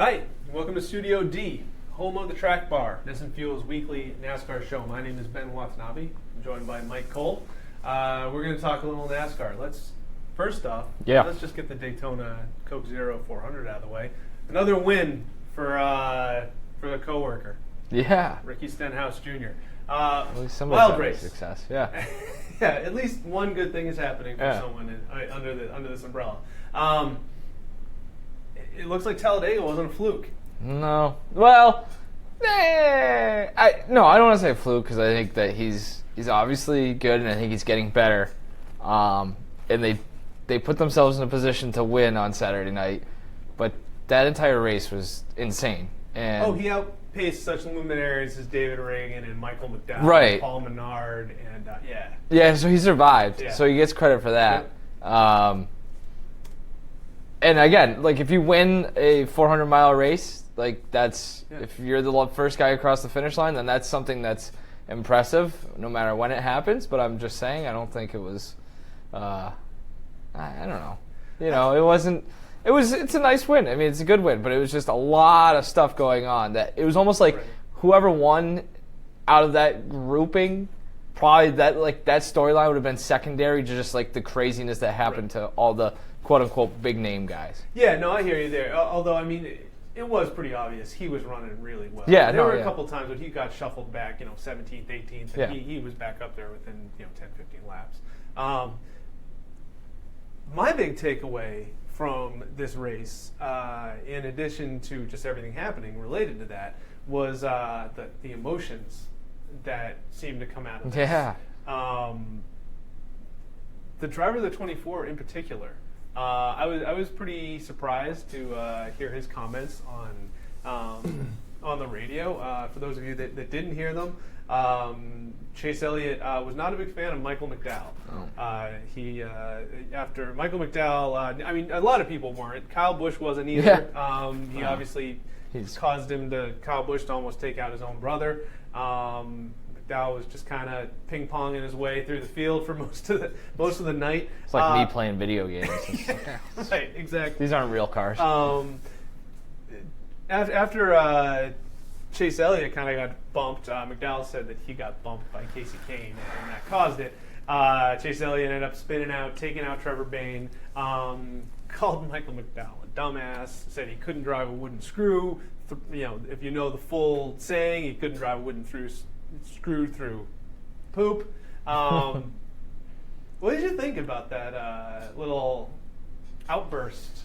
Hi, welcome to Studio D, home of the Track Bar, Nissan Fuel's weekly NASCAR show. My name is Ben Watanabe. I'm joined by Mike Cole. We're going to talk a little NASCAR. Let's just get the Daytona Coke Zero 400 out of the way. Another win for the coworker. Yeah, Ricky Stenhouse Jr. At least wild race success. Yeah, yeah. At least one good thing is happening for someone under this umbrella. It looks like Talladega wasn't a fluke. No. Well, I don't want to say fluke because I think that he's obviously good and I think he's getting better. And they put themselves in a position to win on Saturday night, but that entire race was insane. And he outpaced such luminaries as David Reagan and Michael McDowell, right. And Paul Menard, and yeah. So he survived. Yeah. So he gets credit for that. And again, like if you win a 400-mile race, like if you're the first guy across the finish line, then that's something that's impressive, no matter when it happens. But I'm just saying, I don't think it was. I don't know. It wasn't. It's a nice win. I mean, it's a good win, but it was just a lot of stuff going on. That it was almost like whoever won out of that grouping, probably that storyline would have been secondary to just like the craziness that happened to all the quote unquote big name guys. Yeah, no, I hear you there. Although I mean, it was pretty obvious he was running really well. Yeah, there were a couple times when he got shuffled back, 17th, 18th, and he was back up there within 10, 15 laps. My big takeaway from this race, in addition to just everything happening related to that, was the emotions that seemed to come out of this. Yeah. The driver of the 24 in particular, I was pretty surprised to hear his comments on the radio. For those of you that didn't hear them, Chase Elliott was not a big fan of Michael McDowell. He after Michael McDowell, I mean, a lot of people weren't. Kyle Busch wasn't either. He obviously caused Kyle Busch to almost take out his own brother. McDowell was just kind of ping-ponging his way through the field for most of the night. It's like me playing video games. Right, exactly. These aren't real cars. After Chase Elliott kind of got bumped, McDowell said that he got bumped by Casey Kane, and that caused it. Chase Elliott ended up spinning out, taking out Trevor Bayne, called Michael McDowell a dumbass, said he couldn't drive a wooden screw. If you know the full saying, he couldn't drive a wooden screw through poop. What did you think about that little outburst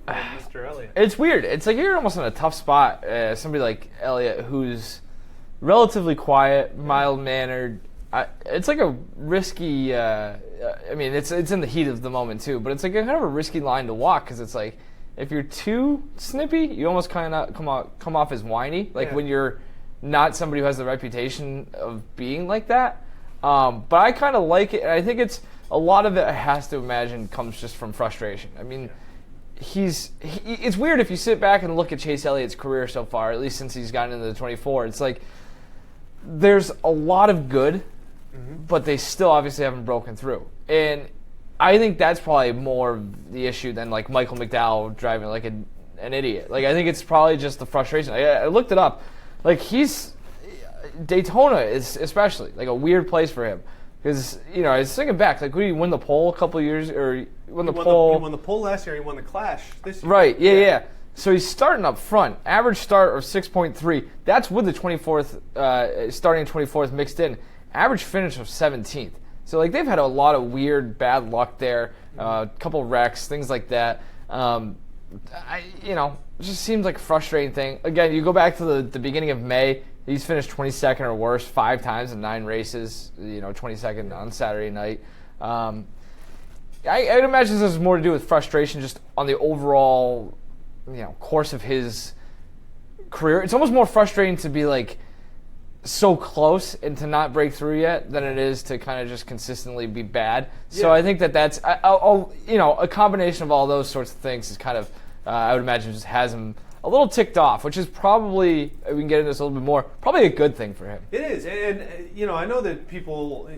from Mr. Elliott? It's weird. It's like you're almost in a tough spot. Somebody like Elliott, who's relatively quiet, mild-mannered. It's like a risky. I mean, it's in the heat of the moment too, but it's like kind of a risky line to walk because it's like if you're too snippy, you almost kind of come off as whiny. Like when you're not somebody who has the reputation of being like that. But I kind of like it, and I think it's a lot of it. I has to imagine comes just from frustration. I mean. It's weird if you sit back and look at Chase Elliott's career so far, at least since he's gotten into the 24. It's like there's a lot of good, but they still obviously haven't broken through. And I think that's probably more of the issue than like Michael McDowell driving like an idiot. Like I think it's probably just the frustration. I looked it up. Like Daytona is especially like a weird place for him. Because, I was thinking back, like, he won the pole a couple of years, or he won the pole last year, he won the Clash this year. Right, yeah. So he's starting up front. Average start of 6.3. That's with the 24th, starting 24th mixed in. Average finish of 17th. So, like, they've had a lot of weird, bad luck there, a couple wrecks, things like that. It just seems like a frustrating thing. Again, you go back to the beginning of May, he's finished 22nd or worse 5 times in 9 races, 22nd on Saturday night. I'd imagine this has more to do with frustration just on the overall, course of his career. It's almost more frustrating to be like so close and to not break through yet than it is to kind of just consistently be bad. Yeah. So I think that's a combination of all those sorts of things is kind of I would imagine just has him a little ticked off, which is probably, we can get into this a little bit more, probably a good thing for him. It is, and I know that people,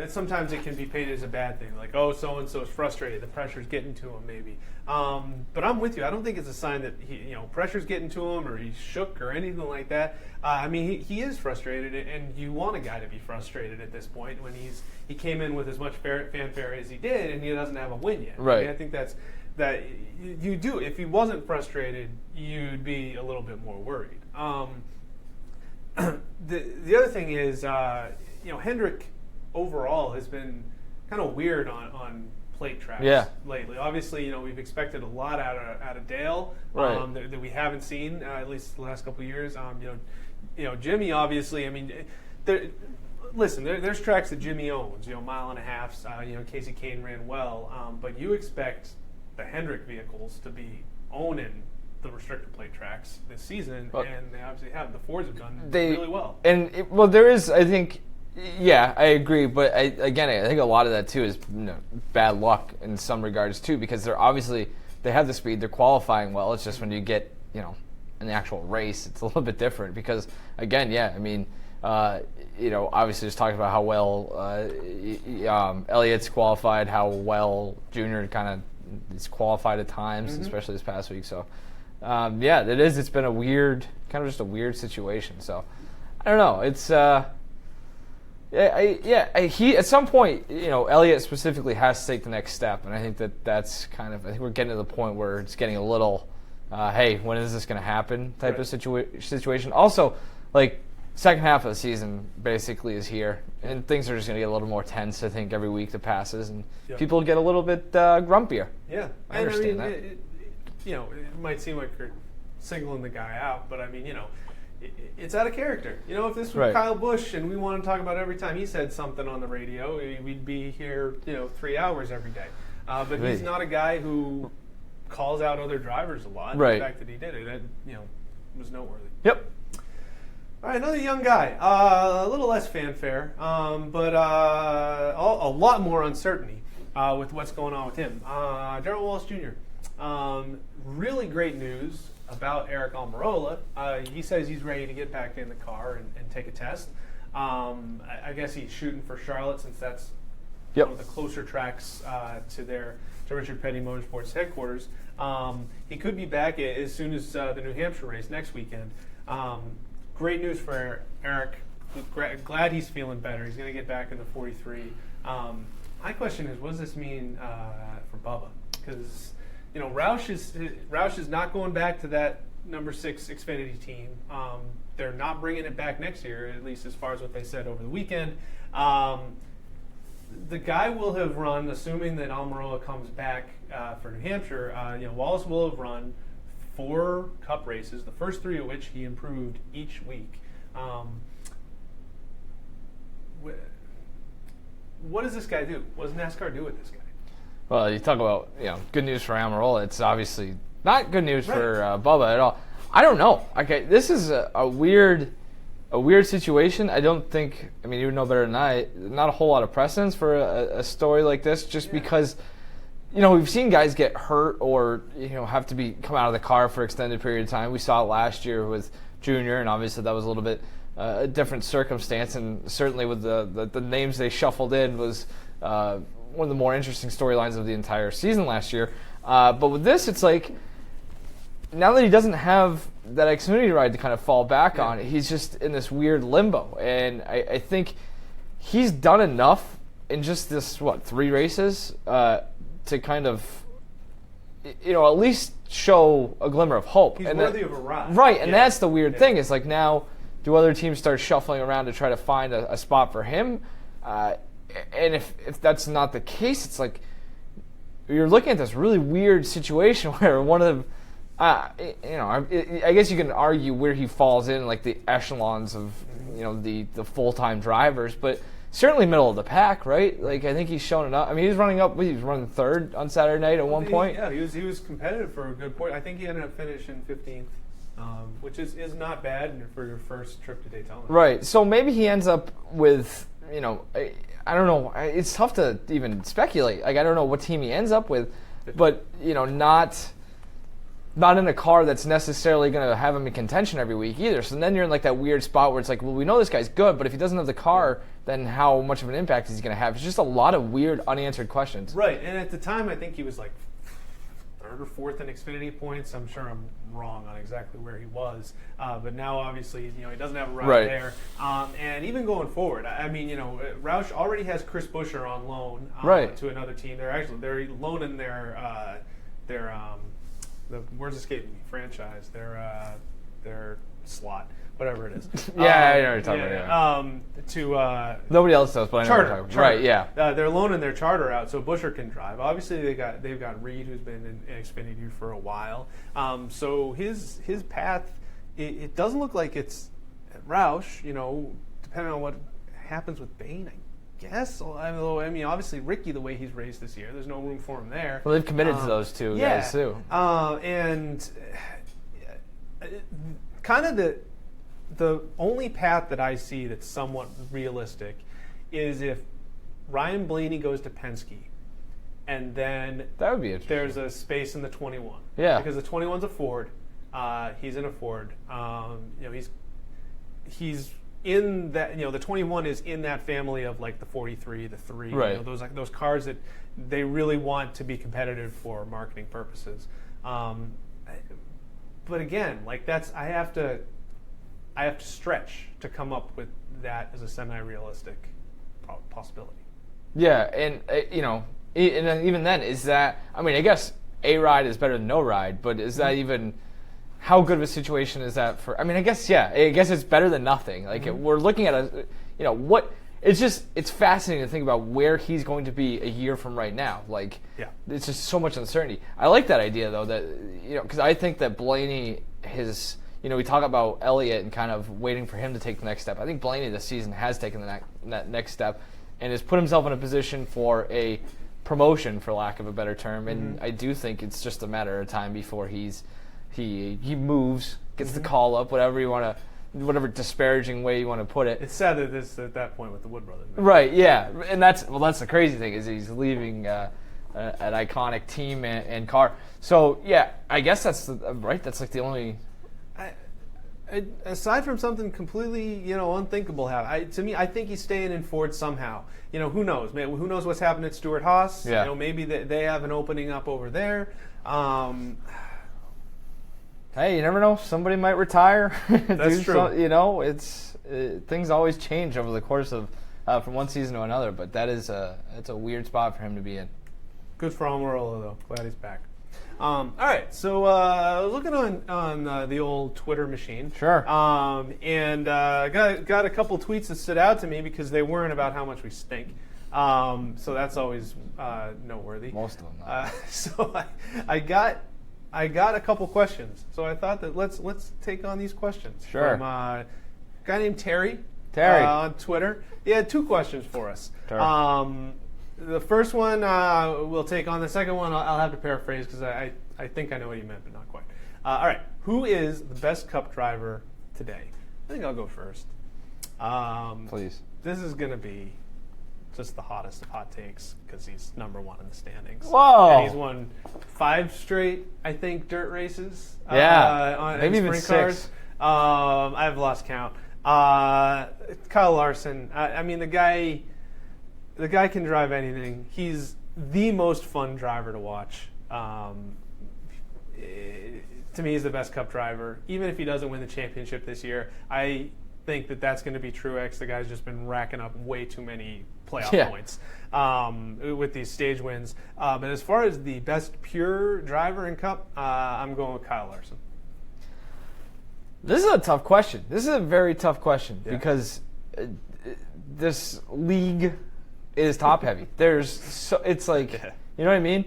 sometimes it can be painted as a bad thing, like, oh, so and so is frustrated, the pressure's getting to him, maybe. But I'm with you. I don't think it's a sign that pressure's getting to him or he's shook or anything like that. He is frustrated, and you want a guy to be frustrated at this point when he came in with as much fanfare as he did, and he doesn't have a win yet. Right. I think that you do. If he wasn't frustrated, you'd be a little bit more worried. The other thing is, Hendrick overall has been kind of weird on plate tracks lately. Obviously, we've expected a lot out of Dale that we haven't seen at least the last couple of years. Jimmy, obviously. There's tracks that Jimmy owns. Mile and a half. Casey Kane ran well, but you expect the Hendrick vehicles to be owning the restrictor plate tracks this season, and they obviously have. The Fords have done really well. And there is, I think. Yeah, I agree, but I think a lot of that too is bad luck in some regards too, because they have the speed, they're qualifying well. It's just when you get in the actual race, it's a little bit different because obviously just talking about how well Elliott's qualified, how well Junior kind of is qualified at times, especially this past week. So it is. It's been a weird, kind of just a weird situation. So I don't know. It's. He at some point, Elliott specifically has to take the next step, and I think that's kind of. I think we're getting to the point where it's getting a little, hey, when is this going to happen? Type of situation. Also, second half of the season basically is here, and things are just going to get a little more tense. I think every week that passes, and people get a little bit grumpier. Yeah, I understand that. It might seem like you're singling the guy out, but it's out of character. If this was Kyle Busch and we wanted to talk about every time he said something on the radio, we'd be here, 3 hours every day. But he's not a guy who calls out other drivers a lot. Right. The fact that he did it, was noteworthy. Yep. All right, another young guy. A little less fanfare, but a lot more uncertainty with what's going on with him. Bubba Wallace Jr. Really great news about Eric Almirola. He says he's ready to get back in the car and take a test. I guess he's shooting for Charlotte since that's one of the closer tracks to Richard Petty Motorsports headquarters. He could be back as soon as the New Hampshire race next weekend. Great news for Eric. Glad he's feeling better. He's going to get back in the 43. My question is, what does this mean for Bubba? Because Roush is not going back to that number 6 Xfinity team. They're not bringing it back next year, at least as far as what they said over the weekend. The guy will have run, assuming that Almirola comes back for New Hampshire. Wallace will have run 4 Cup races, the first 3 of which he improved each week. What does this guy do? What does NASCAR do with this guy? Well, you talk about good news for Almirola. It's obviously not good news for Bubba at all. I don't know. Okay, this is a weird situation. I don't think. You would know better than I. Not a whole lot of precedence for a story like this, just because we've seen guys get hurt or have to come out of the car for extended period of time. We saw it last year with Junior, and obviously that was a little bit a different circumstance, and certainly with the names they shuffled in was. One of the more interesting storylines of the entire season last year. But with this, it's like, now that he doesn't have that Xfinity ride to kind of fall back on, he's just in this weird limbo. And I think he's done enough in just this, 3 races to kind of, at least show a glimmer of hope. He's worthy of a ride. Right, and that's the weird thing. It's like, now, do other teams start shuffling around to try to find a spot for him? And if that's not the case, it's like you're looking at this really weird situation where one of them, I guess you can argue where he falls in the echelons of the full-time drivers, but certainly middle of the pack, right? I think he's shown enough. He was running 3rd on Saturday night at one point. Yeah, he was competitive for a good point. I think he ended up finishing 15th. Which is not bad for your first trip to Daytona. Right. So maybe he ends up with, I don't know. It's tough to even speculate. I don't know what team he ends up with, but not not in a car that's necessarily going to have him in contention every week either. So then you're in like that weird spot where it's like, well, we know this guy's good, but if he doesn't have the car, then how much of an impact is he going to have? It's just a lot of weird unanswered questions. Right, and at the time I think he was like third or fourth in Xfinity points. I'm sure I'm wrong on exactly where he was, but now obviously he doesn't have a ride there. And even going forward, I mean Roush already has Chris Buescher on loan to another team. They're loaning their the words escaping me, franchise, their slot, whatever it is. I know what you're talking about. To nobody else does, but I know what you're talking about. Right, yeah. They're loaning their charter out so Buescher can drive. Obviously, they've got Reed, who's been in Xfinity for a while. So his path, it doesn't look like it's at Roush. Depending on what happens with Bain, I guess. I mean, obviously Ricky, the way he's raced this year, there's no room for him there. Well, they've committed to those two guys too. And kind of the only path that I see that's somewhat realistic is if Ryan Blaney goes to Penske, and then that would be interesting. There's a space in the 21. Yeah, because the 21's a Ford. He's in a Ford. He's in that, the 21 is in that family of like the 43, the 3, right. Those cars that they really want to be competitive for marketing purposes. But again, like I have to stretch to come up with that as a semi-realistic possibility. Yeah, and and then even then, is that? I mean, I guess a ride is better than no ride, but is that even? How good of a situation is that for? I mean, I guess it's better than nothing. Like we're looking at what. It's fascinating to think about where he's going to be a year from right now. Like, it's just so much uncertainty. I like that idea though, that because I think that Blaney we talk about Elliott and kind of waiting for him to take the next step. I think Blaney this season has taken that next step and has put himself in a position for a promotion, for lack of a better term. And I do think it's just a matter of time before he moves, gets the call up, whatever disparaging way you want to put it. It's sad that it's at that point with the Wood brothers. Man. Right, yeah. And that's the crazy thing is he's leaving an iconic team and car. So, yeah, I guess that's right. That's like the only... aside from something completely, unthinkable to me, I think he's staying in Ford somehow. Who knows? Man, who knows what's happening at Stewart Haas? Yeah. Maybe they have an opening up over there. Hey, you never know. Somebody might retire. That's true. Things always change over the course of from one season to another. But it's a weird spot for him to be in. Good for Almirola, though. Glad he's back. All right, so looking on the old Twitter machine. Sure. And got a couple tweets that stood out to me because they weren't about how much we stink. So that's always noteworthy. Most of them. So I got a couple questions. So I thought that let's take on these questions. Sure. From a guy named Terry. On Twitter. He had two questions for us. Sure. The first one we'll take on. The second one I'll have to paraphrase because I think I know what he meant, but not quite. All right. Who is the best Cup driver today? I think I'll go first. Please. This is going to be just the hottest of hot takes because he's number one in the standings. Whoa! And he's won 5 straight, I think, dirt races. Maybe even 6. Cars. I've lost count. Kyle Larson. I mean, the guy can drive anything. He's the most fun driver to watch. To me, he's the best Cup driver. Even if he doesn't win the championship this year, I think that's going to be Truex. The guy's just been racking up way too many playoff points with these stage wins. But as far as the best pure driver in Cup, I'm going with Kyle Larson. This is a tough question. This is a very tough question because this league is top heavy. It's like, you know what I mean?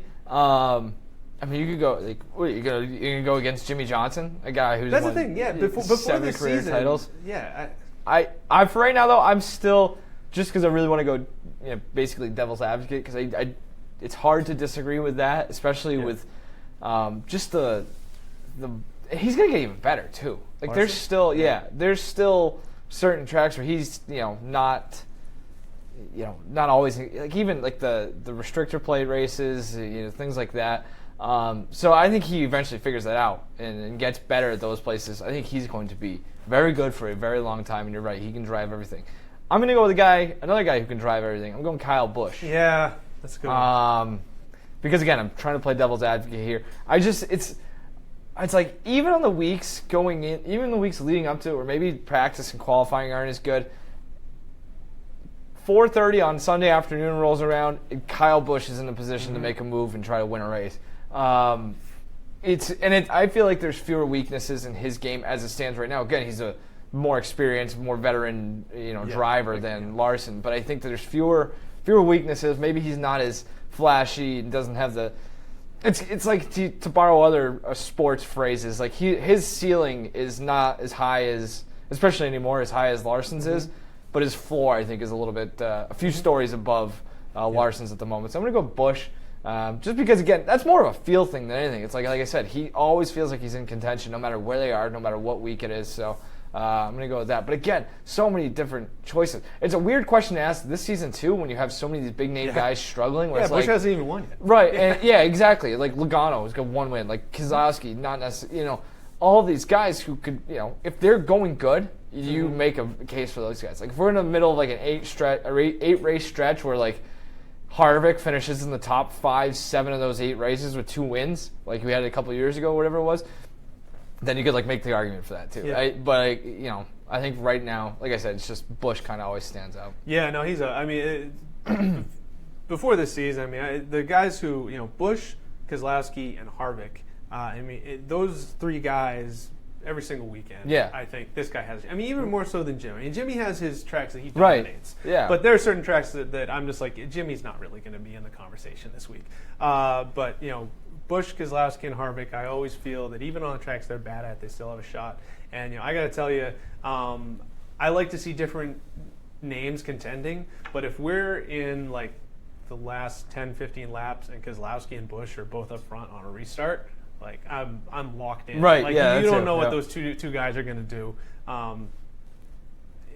I mean, you could go like, you gonna go against Jimmy Johnson, a guy who's that's won the thing. Yeah, before 7 this career season, titles. Yeah, I for right now though, I'm still just because I really want to go, basically devil's advocate because it's hard to disagree with that, especially with just the he's gonna get even better too. Like there's still certain tracks where he's not always like even like the restrictor plate races, things like that. So I think he eventually figures that out and gets better at those places. I think he's going to be very good for a very long time, and you're right, he can drive everything. I'm going to go with another guy who can drive everything. I'm going Kyle Busch. Yeah, that's a good one. Because, again, I'm trying to play devil's advocate here. It's like even on the weeks going in, even the weeks leading up to it, or maybe practice and qualifying aren't as good, 4:30 on Sunday afternoon rolls around, and Kyle Busch is in a position to make a move and try to win a race. I feel like there's fewer weaknesses in his game as it stands right now. Again, he's a more experienced, more veteran, driver than Larson. But I think that there's fewer weaknesses. Maybe he's not as flashy and doesn't have the. It's like to borrow other sports phrases. Like his ceiling is not as high as, especially anymore, as high as Larson's is. But his floor, I think, is a little bit a few stories above Larson's at the moment. So I'm gonna go Busch. Just because, again, that's more of a feel thing than anything. It's like I said, he always feels like he's in contention no matter where they are, no matter what week it is. So I'm going to go with that. But, again, so many different choices. It's a weird question to ask this season, too, when you have so many of these big-name guys struggling. Where it's Busch like, hasn't even won yet. Right, and, yeah, exactly. Like Logano has got one win. Like Keselowski, not necessarily, all these guys who could, if they're going good, you make a case for those guys. Like if we're in the middle of like an eight race stretch where like Harvick finishes in the top 5, 7 of those 8 races with 2 wins, like we had a couple of years ago, whatever it was, then you could like make the argument for that too. Yeah. Right? But I think right now, like I said, it's just Busch kind of always stands out. Yeah, no, before this season, the guys who, Busch, Keselowski, and Harvick, those 3 guys every single weekend. Yeah. I think this guy has. Even more so than Jimmy. Jimmy has his tracks that he dominates. Right. Yeah. But there are certain tracks that I'm just like, Jimmy's not really going to be in the conversation this week. But Busch, Keselowski, and Harvick, I always feel that even on the tracks they're bad at, they still have a shot. And I got to tell you, I like to see different names contending. But if we're in like the last 10, 15 laps, and Keselowski and Busch are both up front on a restart, like I'm locked in. Right. Like yeah. you don't know what those two guys are going to do.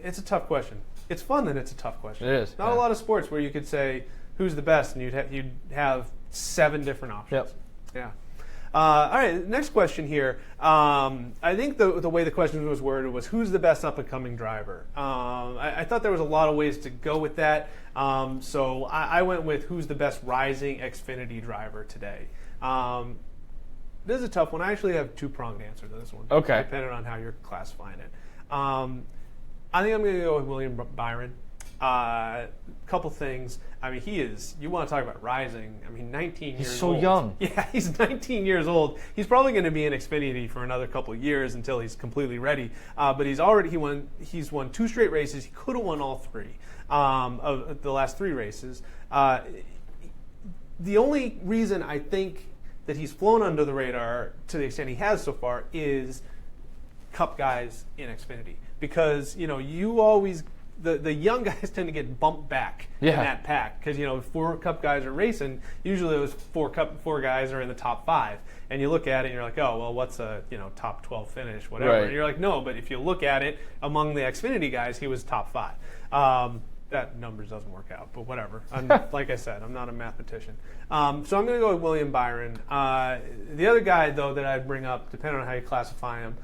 It's a tough question. It's fun that it's a tough question. It is. Not a lot of sports where you could say who's the best, and you'd have 7 different options. Yep. Yeah. All right. Next question here. I think the way the question was worded was who's the best up and coming driver. I thought there was a lot of ways to go with that. So I went with who's the best rising Xfinity driver today. This is a tough one. I actually have 2-pronged answer to this one. Okay. Depending on how you're classifying it. I think I'm going to go with William Byron. Couple things. He is, you want to talk about rising. 19 years old. He's so young. Yeah, he's 19 years old. He's probably going to be in Xfinity for another couple of years until he's completely ready. But he's won 2 straight races. He could have won all 3 of the last 3 races. The only reason I think that he's flown under the radar to the extent he has so far is Cup guys in Xfinity. Because, you always, the young guys tend to get bumped back in that pack. Because, 4 Cup guys are racing, usually those 4 guys are in the top 5. And you look at it and you're like, oh, well, what's a, top 12 finish, whatever. Right. And you're like, no, but if you look at it, among the Xfinity guys, he was top 5. That numbers doesn't work out, but whatever. Like I said, I'm not a mathematician. So I'm going to go with William Byron. The other guy, though, that I'd bring up, depending on how you classify him,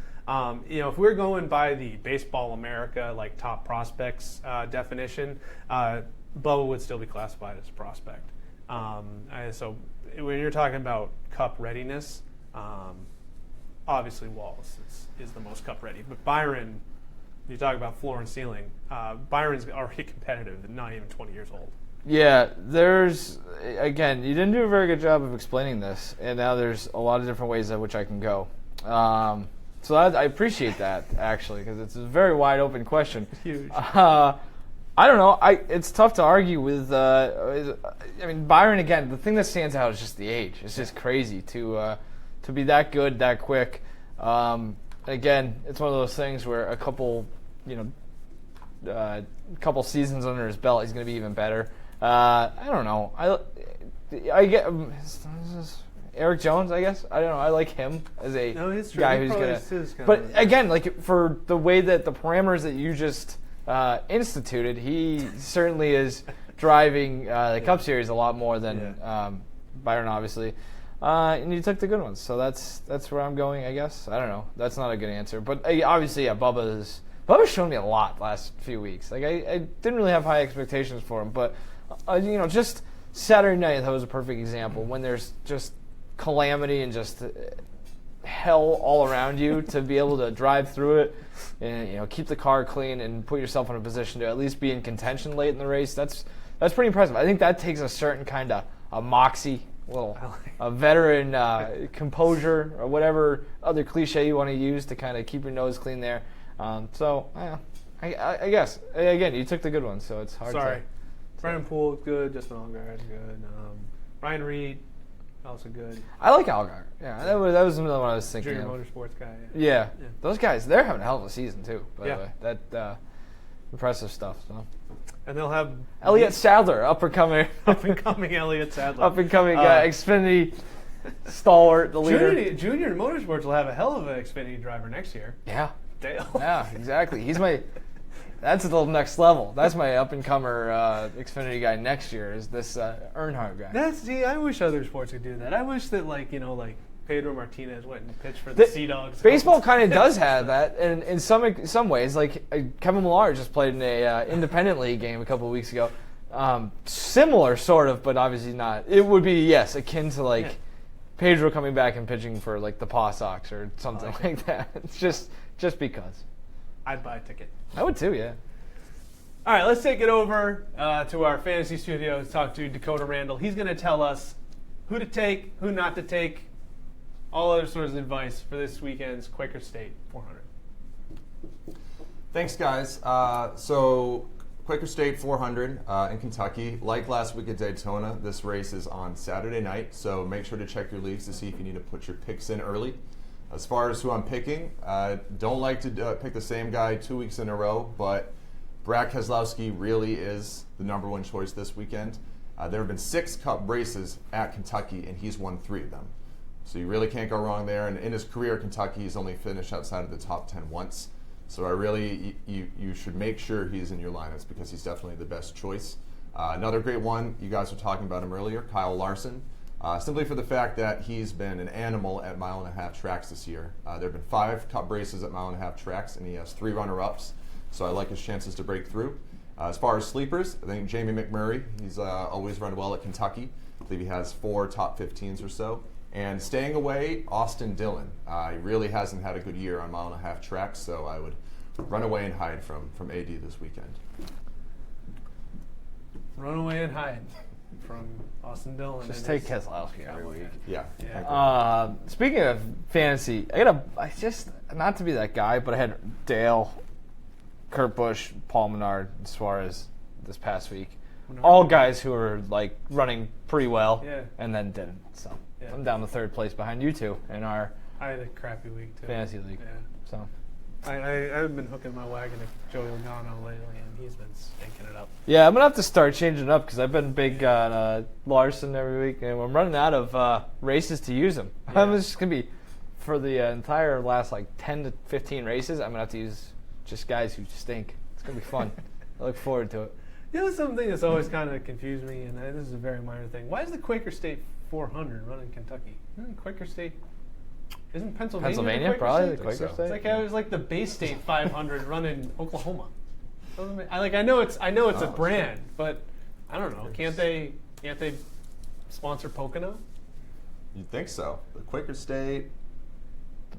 if we're going by the Baseball America, like top prospects definition, Bubba would still be classified as a prospect. So when you're talking about Cup readiness, obviously Wallace is the most Cup ready. But Byron, you talk about floor and ceiling, Byron's already competitive and not even 20 years old. Yeah, again, you didn't do a very good job of explaining this, and now there's a lot of different ways at which I can go. So I appreciate that, actually, because it's a very wide open question. Huge. I don't know. It's tough to argue with. Byron, again, the thing that stands out is just the age. It's just crazy to be that good, that quick. Again, it's one of those things where a couple seasons under his belt, he's going to be even better. I don't know. I get Eric Jones, I guess. I don't know. I like him as a guy who's going to. But again, like for the way that the parameters that you just instituted, he certainly is driving the Cup Series a lot more than Byron, obviously. and you took the good ones. So that's where I'm going, I guess. I don't know. That's not a good answer. But obviously, yeah, Bubba's shown me a lot last few weeks. Like I didn't really have high expectations for him, but just Saturday night, that was a perfect example. When there's just calamity and just hell all around you, to be able to drive through it and keep the car clean and put yourself in a position to at least be in contention late in the race. That's pretty impressive. I think that takes a certain kind of a moxie, a veteran composure, or whatever other cliche you want to use to kind of keep your nose clean there. I guess again, you took the good ones, so it's hard. Sorry, Brennan Poole good, Justin Allgaier good, Ryan Reed also good. I like Allgaier. Yeah, that was another one I was thinking. Junior Motorsports guy. Yeah. Those guys, they're having a hell of a season too. By the way, that impressive stuff. So. And they'll have Elliott Sadler, up and coming Elliott Sadler, up and coming Xfinity stalwart, the leader. Junior Motorsports will have a hell of an Xfinity driver next year. Yeah. Dale. Yeah, exactly. That's the next level. That's my up-and-comer Xfinity guy next year, is this Earnhardt guy. I wish other sports could do that. I wish that, like Pedro Martinez went and pitched for the Sea Dogs. Baseball kind of does have that, and in some ways, like Kevin Millar just played in a independent league game a couple of weeks ago. Similar, sort of, but obviously not. It would be, yes, akin to Pedro coming back and pitching for the Paw Sox or something like that. It's just because. I'd buy a ticket. I would too, yeah. All right, let's take it over to our fantasy studio to talk to Dakota Randall. He's going to tell us who to take, who not to take, all other sorts of advice for this weekend's Quaker State 400. Thanks, guys. So Quaker State 400 in Kentucky. Like last week at Daytona, this race is on Saturday night, so make sure to check your leagues to see if you need to put your picks in early. As far as who I'm picking, don't like to pick the same guy 2 weeks in a row, but Brad Keselowski really is the number one choice this weekend. There have been 6 Cup races at Kentucky, and he's won 3 of them. So you really can't go wrong there. And in his career at Kentucky, he's only finished outside of the top 10 once. So you should make sure he's in your lineups, because he's definitely the best choice. Another great one, you guys were talking about him earlier, Kyle Larson. Simply for the fact that he's been an animal at mile-and-a-half tracks this year. There have been 5 Cup races at mile-and-a-half tracks, and he has 3 runner-ups. So I like his chances to break through. As far as sleepers, I think Jamie McMurray, he's always run well at Kentucky. I believe he has 4 top 15s or so. And staying away, Austin Dillon. He really hasn't had a good year on mile-and-a-half tracks, so I would run away and hide from AD this weekend. Run away and hide from Austin Dillon. Just take Keselowski every week. Yeah. Speaking of fantasy, I just, not to be that guy, but I had Dale, Kurt Busch, Paul Menard, and Suarez this past week. All guys who are running pretty well, and then didn't. So I'm down to 3rd place behind you two in our I had a crappy week too. Fantasy league. Yeah. So I've been hooking my wagon to Joey Logano lately, and he's been stinking it up. Yeah, I'm gonna have to start changing it up, because I've been big on Larson every week, and I'm running out of races to use him. Yeah. I'm just gonna be, for the entire last 10 to 15 races, I'm gonna have to use just guys who stink. It's gonna be fun. I look forward to it. Something that's always kind of confused me, and this is a very minor thing. Why is the Quaker State 400 run in Kentucky? Quaker State isn't Pennsylvania probably the the Quaker so. State. It's it was like the Bay State 500 run in Oklahoma. I know it's a brand, but I don't know. Can't they sponsor Pocono? You'd think so. The Quaker State.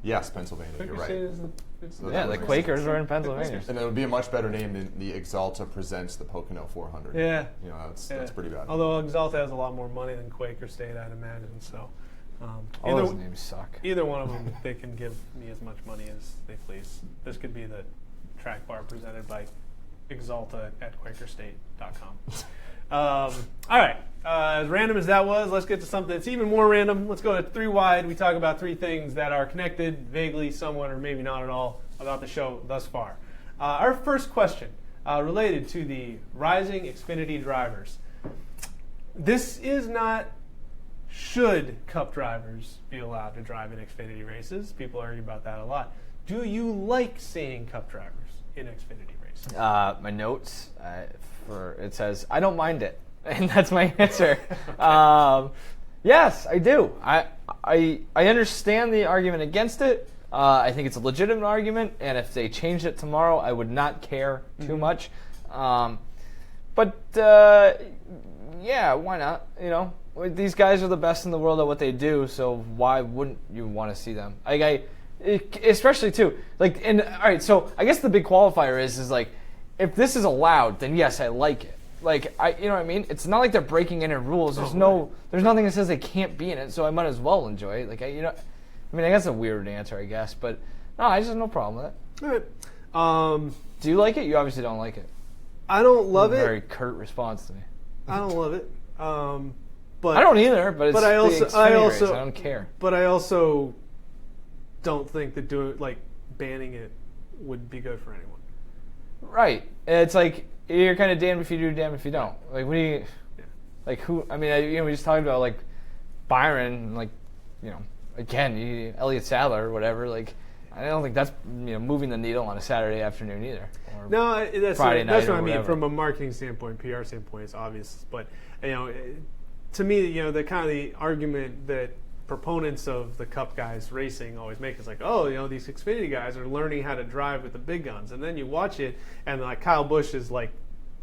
Yes, Pennsylvania. Quaker You're right. State isn't. The Quakers are in Pennsylvania. And it would be a much better name than the Exalta presents the Pocono 400. Yeah. That's pretty bad. Although Exalta has a lot more money than Quaker State, I'd imagine. So, All those names suck. Either one of them, they can give me as much money as they please. This could be the track bar presented by Exalta at QuakerState.com. All right. As random as that was, let's get to something that's even more random. Let's go to 3 Wide. We talk about 3 things that are connected, vaguely, somewhat, or maybe not at all, about the show thus far. Our first question related to the rising Xfinity drivers. This is not should Cup drivers be allowed to drive in Xfinity races. People argue about that a lot. Do you like seeing Cup drivers in Xfinity races? My notes, it says, I don't mind it. And that's my answer. Yes, I do. I understand the argument against it. I think it's a legitimate argument, and if they changed it tomorrow, I would not care too much. But yeah, why not? You know, these guys are the best in the world at what they do, so why wouldn't you want to see them? Especially too, like, and all right. So I guess the big qualifier is like, if this is allowed, then yes, I like it. Like, you know what I mean? It's not like they're breaking any rules. There's nothing that says they can't be in it, so I might as well enjoy it. Like, I guess it's a weird answer, I guess, but no, I just have no problem with it. All right. Do you like it? You obviously don't like it. I don't love it. Very curt response to me. I don't love it. But I don't either. But it's I don't care. But I also don't think that banning it would be good for anyone. Right. It's like you're kind of damned if you do, damned if you don't. Like, what do you? Yeah. Like, who? I mean, we just talked about like Byron, like, again, Elliott Sadler or whatever. Like, I don't think that's moving the needle on a Saturday afternoon either. No, that's Friday night. That's what I mean. Whatever. From a marketing standpoint, PR standpoint, it's obvious. But to me, the kind of the argument that proponents of the Cup guys racing always make is like, these Xfinity guys are learning how to drive with the big guns, and then you watch it, and like Kyle Busch is like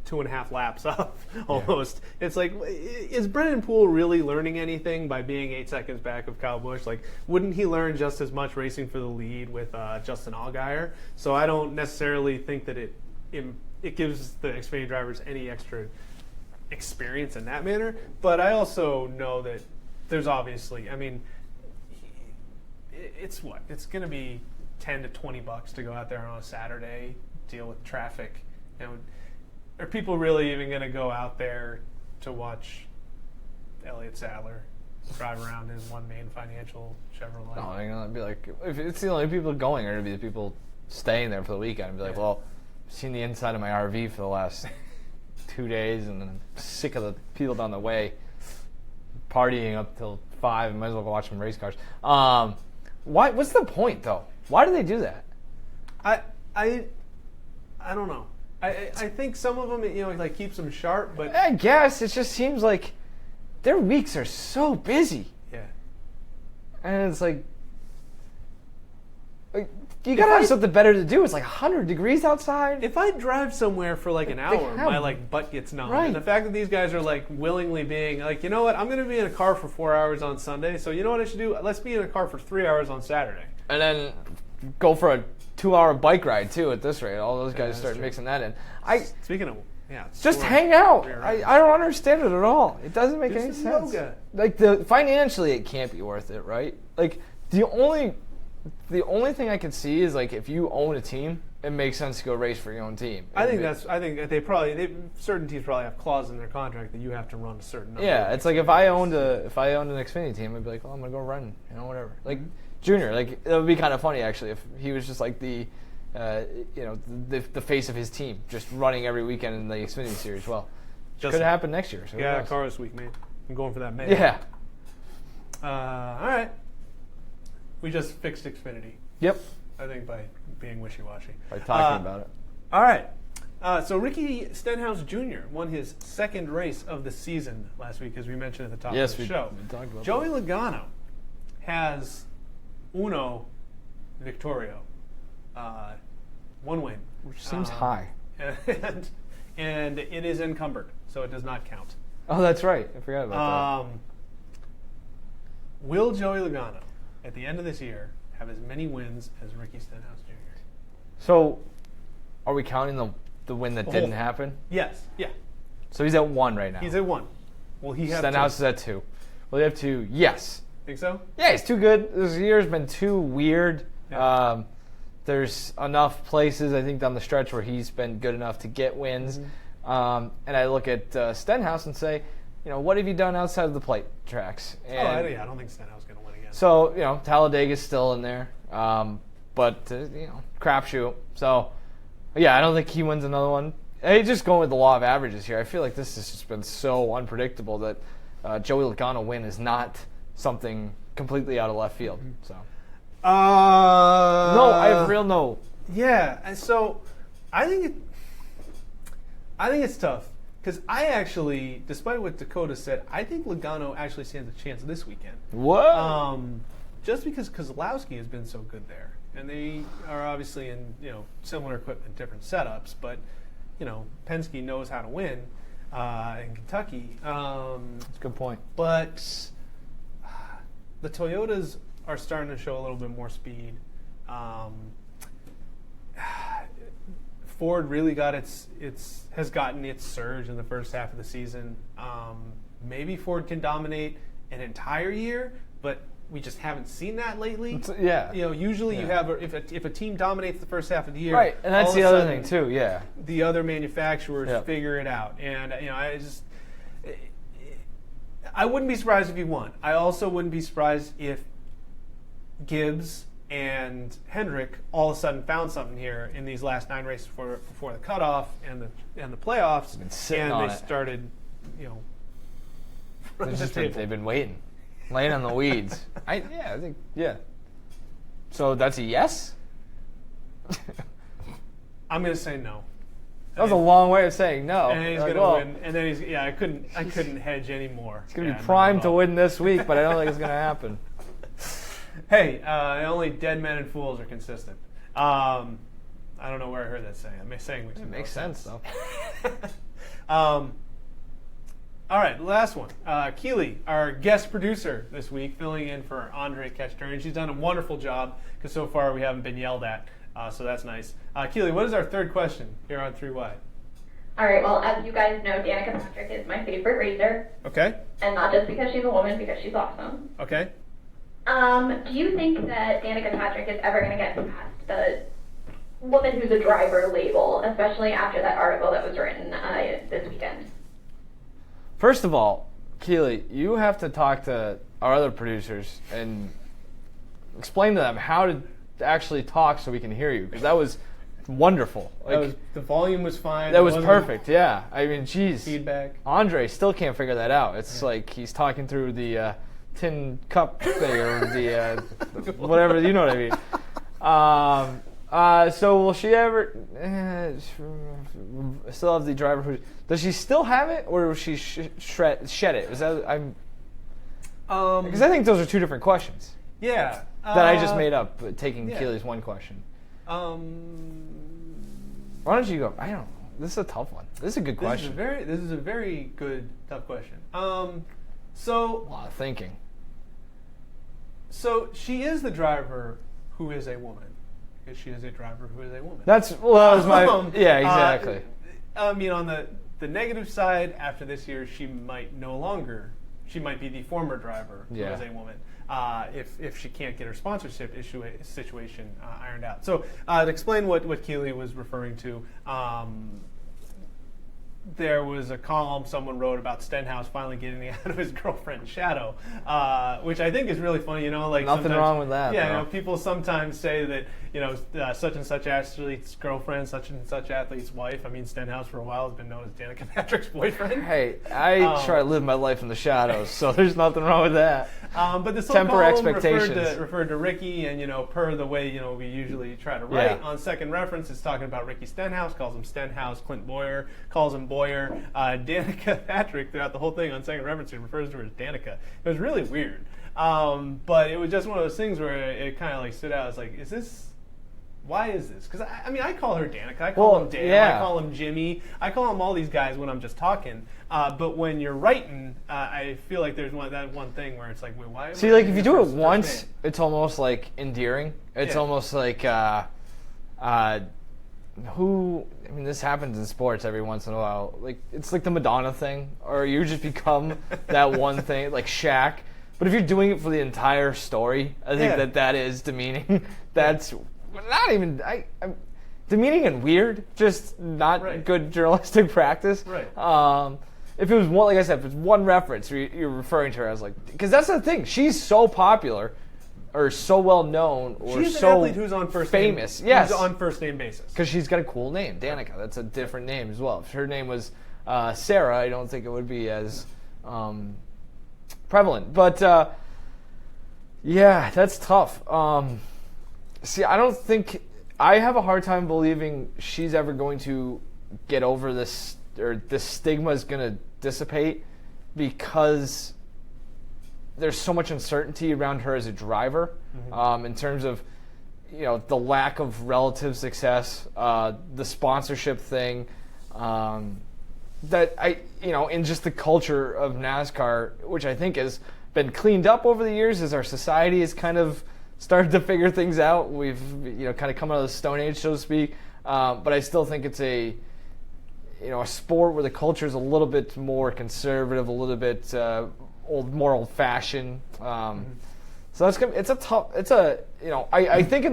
2.5 laps up almost. Yeah. It's like, is Brennan Poole really learning anything by being 8 seconds back of Kyle Busch? Like, wouldn't he learn just as much racing for the lead with Justin Allgaier? So I don't necessarily think that it gives the Xfinity drivers any extra experience in that manner. But I also know that there's obviously, it's going to be $10 to $20 to go out there on a Saturday, deal with traffic. Are people really even going to go out there to watch Elliott Sadler drive around his one main financial Chevrolet? No, they're going to be like, if it's the only people going, are going to be the people staying there for the weekend and be like, well, I've seen the inside of my RV for the last 2 days, and I'm sick of the people down the way partying up till 5. Might as well go watch some race cars. What's the point, though? Why do they do that? I don't know. I think some of them, like keeps them sharp, but I guess it just seems like their weeks are so busy. Yeah. And it's like you gotta have something better to do. It's like 100 degrees outside. If I drive somewhere for like an hour, my butt gets numb. Right. And the fact that these guys are like willingly being like, you know what, I'm going to be in a car for 4 hours on Sunday, so you know what I should do? Let's be in a car for 3 hours on Saturday. And then go for a 2-hour bike ride too at this rate. All those guys start mixing that in. Speaking of, just hang out. I don't understand it at all. It doesn't make any sense. Yoga. Like financially, it can't be worth it, right? Like the only thing I can see is like if you own a team, it makes sense to go race for your own team. I think certain teams probably have clauses in their contract that you have to run a certain number. Yeah, it's like if I owned an Xfinity team, I'd be like, well, I'm gonna go run, whatever. Like Junior, like it would be kind of funny actually if he was just like the face of his team, just running every weekend in the Xfinity series. Well, could happen next year. So yeah, car this week, man. I'm going for that, man. Yeah. All right. We just fixed Xfinity. Yep. I think by being wishy-washy. By talking about it. All right. So Ricky Stenhouse Jr. won his second race of the season last week, as we mentioned at the top of the show. We talked about Joey Logano has uno victorio, one win. Which seems high. And it is encumbered, so it does not count. Oh, that's right. I forgot about that. Will Joey Logano, at the end of this year, have as many wins as Ricky Stenhouse Jr.? So, are we counting the win that didn't happen? Yes. Yeah. So he's at 1 right now. He's at 1. Will he have Stenhouse 2? is at 2. Will he have 2? Yes. Think so? Yeah, he's too good. This year's been too weird. Yeah. There's enough places, I think, down the stretch where he's been good enough to get wins. Mm-hmm. And I look at Stenhouse and say, what have you done outside of the plate tracks? And I don't think Stenhouse is going to win again. So, Talladega's still in there. But, crapshoot. So, yeah, I don't think he wins another one. Hey, just going with the law of averages here, I feel like this has just been so unpredictable that Joey Logano win is not something completely out of left field. So, no, I have real no. Yeah, and so I think it's tough Because I actually, despite what Dakota said, I think Logano actually stands a chance this weekend. What? Just because Kozlowski has been so good there. And they are obviously in, similar equipment, different setups, but, Penske knows how to win in Kentucky. That's a good point. But the Toyotas are starting to show a little bit more speed. Ford really got has gotten its surge in the first half of the season. Maybe Ford can dominate an entire year, but we just haven't seen that lately. Usually you have if a team dominates the first half of the year, right, and that's the other thing too. Yeah, the other manufacturers figure it out, and I wouldn't be surprised if he won. I also wouldn't be surprised if Gibbs and Hendrick all of a sudden found something here in these last 9 races before the cutoff and the playoffs, and they started, they've been waiting, laying on the weeds. I think. So that's a yes. I'm going to say no. That was a long way of saying no. And he's going to win. And then I couldn't hedge anymore. He's going to be primed to win this week, but I don't think it's going to happen. Hey, only dead men and fools are consistent. I don't know where I heard that saying. It makes sense, though. All right, last one. Keeley, our guest producer this week, filling in for Andre Ketchturn. She's done a wonderful job because so far we haven't been yelled at, so that's nice. Keeley, what is our third question here on 3 Wide? All right, well, as you guys know, Danica Patrick is my favorite racer. Okay. And not just because she's a woman, because she's awesome. Okay. Do you think that Danica Patrick is ever going to get past the woman who's a driver label, especially after that article that was written this weekend? First of all, Keeley, you have to talk to our other producers and explain to them how to actually talk so we can hear you, because that was wonderful. The volume was fine. That was perfect, yeah. I mean, geez. Feedback. Andre still can't figure that out. It's like he's talking through the tin cup thing or the whatever, you know what I mean. So will she ever still have the driver who does she still have it, or will she shed it? Is that because I think those are two different questions. Yeah. That I just made up, taking Keeley's one question. Why don't you go? I don't know. This is a tough one. This is a good question. This is a very good, tough question. So a lot of thinking. So she is the driver who is a woman, because she is a driver who is a woman. That was my exactly. I mean, on the negative side, after this year, she might be the former driver who is a woman. If she can't get her sponsorship situation ironed out. So to explain what Keeley was referring to, there was a column someone wrote about Stenhouse finally getting out of his girlfriend's shadow, which I think is really funny. Like nothing wrong with that. Yeah, people sometimes say that such and such athlete's girlfriend, such and such athlete's wife. I mean, Stenhouse for a while has been known as Danica Patrick's boyfriend. Hey, I try to live my life in the shadows, so there's nothing wrong with that. But this temper expectations. Referred to Ricky, and per the way we usually try to write on second reference, it's talking about Ricky Stenhouse, calls him Stenhouse. Clint Boyer calls him Boyer. Danica Patrick throughout the whole thing on second reference, he refers to her as Danica. It was really weird, but it was just one of those things where it kind of stood out. It's like, why is this? Because I call her Danica. I call him Dan. I call him Jimmy. I call him all these guys when I'm just talking. But when you're writing, I feel like there's that one thing where it's like, wait, why? See, if you do it once, it's almost like endearing. It's almost like this happens in sports every once in a while. It's like the Madonna thing, or you just become that one thing, like Shaq. But if you're doing it for the entire story, I think that is demeaning. That's not even demeaning and weird, just not good journalistic practice. Right. If it was one, like I said, if it's one reference, you're referring to her as because that's the thing. She's so popular, or so well known, or she's so an athlete who's on famous. Yes, who's on first name basis. Because she's got a cool name, Danica. That's a different name as well. If her name was Sarah, I don't think it would be as prevalent. But that's tough. See, I have a hard time believing she's ever going to get over this or this stigma is going to dissipate because there's so much uncertainty around her as a driver, in terms of, the lack of relative success, the sponsorship thing, that in just the culture of NASCAR, which I think has been cleaned up over the years as our society has kind of started to figure things out. We've, kind of come out of the Stone Age, so to speak. But I still think it's a sport where the culture is a little bit more conservative, a little bit more old-fashioned. So I think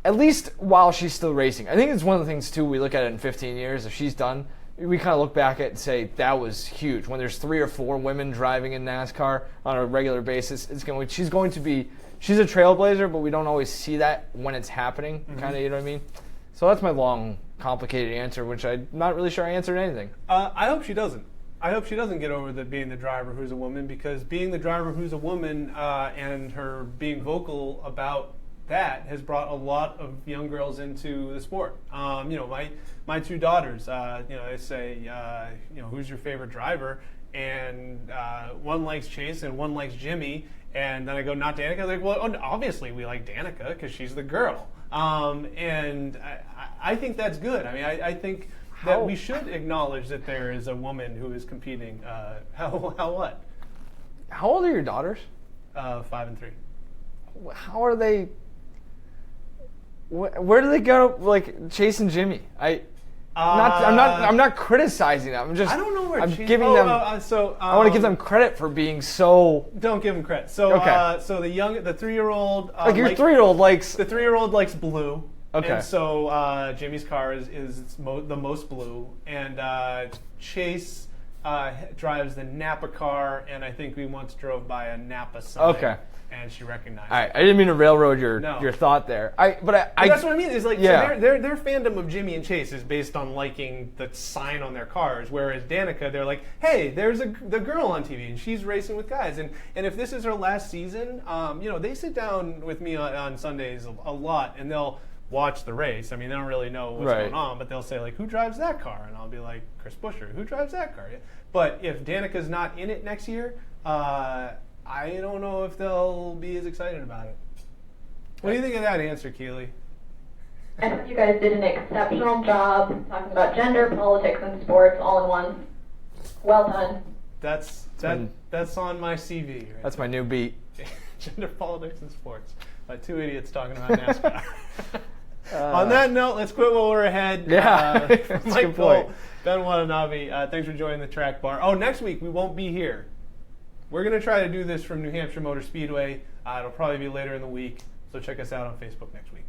at least while she's still racing, I think it's one of the things too, we look at it in 15 years, if she's done, we kind of look back at it and say, that was huge. When there's 3 or 4 women driving in NASCAR on a regular basis, she's a trailblazer, but we don't always see that when it's happening, kind of, you know what I mean? So that's my long, complicated answer, which I'm not really sure I answered anything. I hope she doesn't. I hope she doesn't get over being the driver who's a woman, because being the driver who's a woman and her being vocal about that has brought a lot of young girls into the sport. My 2 daughters, they say, who's your favorite driver? And one likes Chase and one likes Jimmy. And then I go, not Danica? They're like, well, obviously we like Danica because she's the girl. And I think that's good. I mean, I think that we should acknowledge that there is a woman who is competing. How what? How old are your daughters? 5 and 3. How are they? Where do they go? Like Chase and Jimmy? I'm not criticizing them. I don't know where I'm Chase. giving them. I want to give them credit for being so. Don't give them credit. So okay. So the 3-year-old. Your 3-year-old likes. The 3-year-old likes blue. Okay. And so Jimmy's car is the most blue, and Chase drives the Napa car, and I think we once drove by a Napa sign. Okay. And she recognized All right, it. I didn't mean to railroad your thought there. But that's what I mean. Is like, yeah. So their fandom of Jimmy and Chase is based on liking the sign on their cars, whereas Danica, they're like, hey, there's the girl on TV and she's racing with guys, and if this is her last season, they sit down with me on Sundays a lot, and they'll watch the race. I mean, they don't really know what's going on, but they'll say, like, who drives that car? And I'll be like, Chris Buescher. Who drives that car? But if Danica's not in it next year, I don't know if they'll be as excited about it. What do you think of that answer, Keeley? I think you guys did an exceptional job talking about gender, politics, and sports all in one. Well done. That's on my CV. Right? That's my new beat. Gender, politics, and sports. By 2 idiots talking about NASCAR. On that note, let's quit while we're ahead. Yeah, that's a good point. Ben Watanabe, thanks for joining the track bar. Oh, next week we won't be here. We're going to try to do this from New Hampshire Motor Speedway. It'll probably be later in the week, so check us out on Facebook next week.